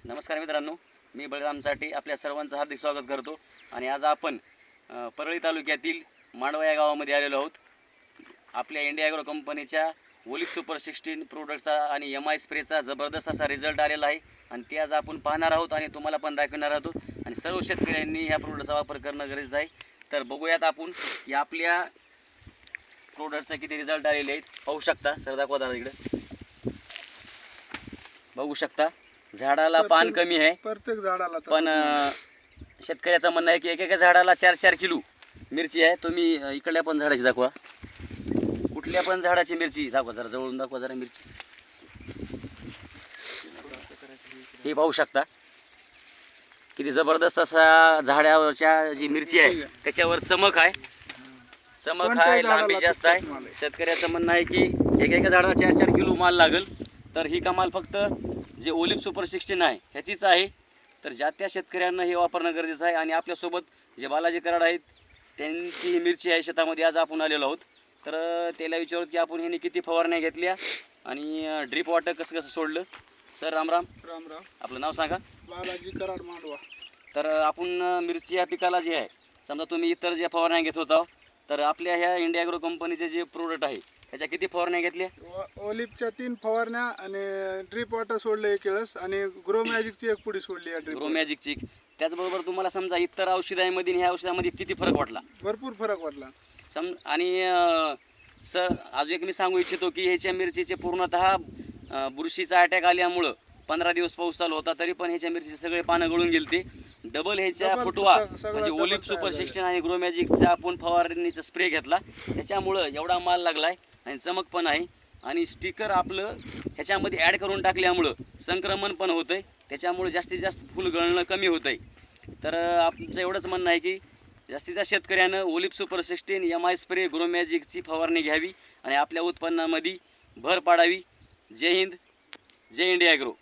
नमस्कार मित्रांनो, मी बळराम साठी आपल्या सर्वांचं हार्दिक स्वागत करतो। आणि आज आपण परळी तालुक्यातील मांडवा या गावामध्ये आलेलो आहोत। आपल्या इंडिया ॲग्रो कंपनीच्या ओलिक सुपर 16 प्रोडक्टचा आणि एम आय स्प्रेचा जबरदस्त असा रिझल्ट आलेला आहे आणि ते आज आपण पाहणार आहोत आणि तुम्हाला पण दाखवणार आहोत। आणि सर्व शेतकऱ्यांनी ह्या प्रोडक्टचा वापर करणं गरजेचं आहे। तर बघूयात आपण की आपल्या प्रोडक्टचा किती रिझल्ट आलेले आहेत। पाहू शकता, सर दाखवा दादा इकडे, बघू शकता झाडाला पान कमी आहे प्रत्येक झाडाला, पण शेतकऱ्याचं म्हणणं आहे की एकेका झाडाला 4-4 किलो मिरची आहे। तुम्ही इकडल्या पण झाडाची दाखवा, कुठल्या पण झाडाची मिरची दाखवा, जरा जवळून दाखवा जरा मिरची। हे पाहू शकता किती जबरदस्त असा झाडावरच्या जी मिरची आहे त्याच्यावर चमक आहे, लांबी जास्त आहे। शेतकऱ्याचं म्हणणं आहे की एकेका झाडाला 4-4 किलो माल लागेल, तर ही कमाल फक्त जे ओलिक सुपर 16 आहे ह्याचीच आहे। तर ज्या त्या शेतकऱ्यांना हे वापरणं गरजेचं आहे। आणि आपल्यासोबत जे बालाजी कराड आहेत त्यांची ही मिरची आहे शेतामध्ये आज आपण आलेलो आहोत। तर त्याला विचारत की आपण ह्याने किती फवारण्या घेतल्या आणि ड्रीप वॉटर कसं कसं सोडलं। सर राम राम। राम राम। आपलं नाव सांगा। बालाजी कराड, मांडवा। तर आपण मिरची या पिकाला जे आहे, समजा तुम्ही इतर जे फवारण्या घेत होता, तर आपल्या ह्या इंडिया ॲग्रो कंपनीचे जे प्रोडक्ट आहे त्याच्या किती फवारण्या घेतल्या? ओलिपच्या 3 फवारण्या आणि ड्रीप वॉटर सोडले 1 वेळेस आणि ग्रो मॅजिकची 1 पुडी सोडली आहे। ग्रो मॅजिकची। त्याचबरोबर तुम्हाला समजा इतर औषधांमध्ये ह्या औषधामध्ये किती फरक वाटला? भरपूर फरक वाटला। आणि सर अजून एक मी सांगू इच्छितो की ह्याच्या मिरचीचे पूर्णतः बुरशीचा अटॅक आल्यामुळं 15 दिवस पाऊस चालू होता तरी पण ह्याच्या मिरचीचे सगळे पानं गळून गेलते। डबल ह्याच्या फुटवा म्हणजे ओलिक सुपर 16 आणि ग्रो मॅजिकचा आपण फवारणीचा स्प्रे घेतला, त्याच्यामुळं एवढा माल लागलाय आणि चमक पण आहे। आणि स्टिकर आपलं ह्याच्यामध्ये ॲड करून टाकल्यामुळं संक्रमण पण होतंय, त्याच्यामुळे जास्तीत जास्त फुल गळणं कमी होतंय। तर आमचं एवढंच म्हणणं आहे की जास्तीत जास्त शेतकऱ्यानं ओलिक super 16 M I spray grow मॅजिकची फवारणी घ्यावी आणि आपल्या उत्पन्नामध्ये भर पाडावी। जय हिंद, जय इंडिया ॲग्रो।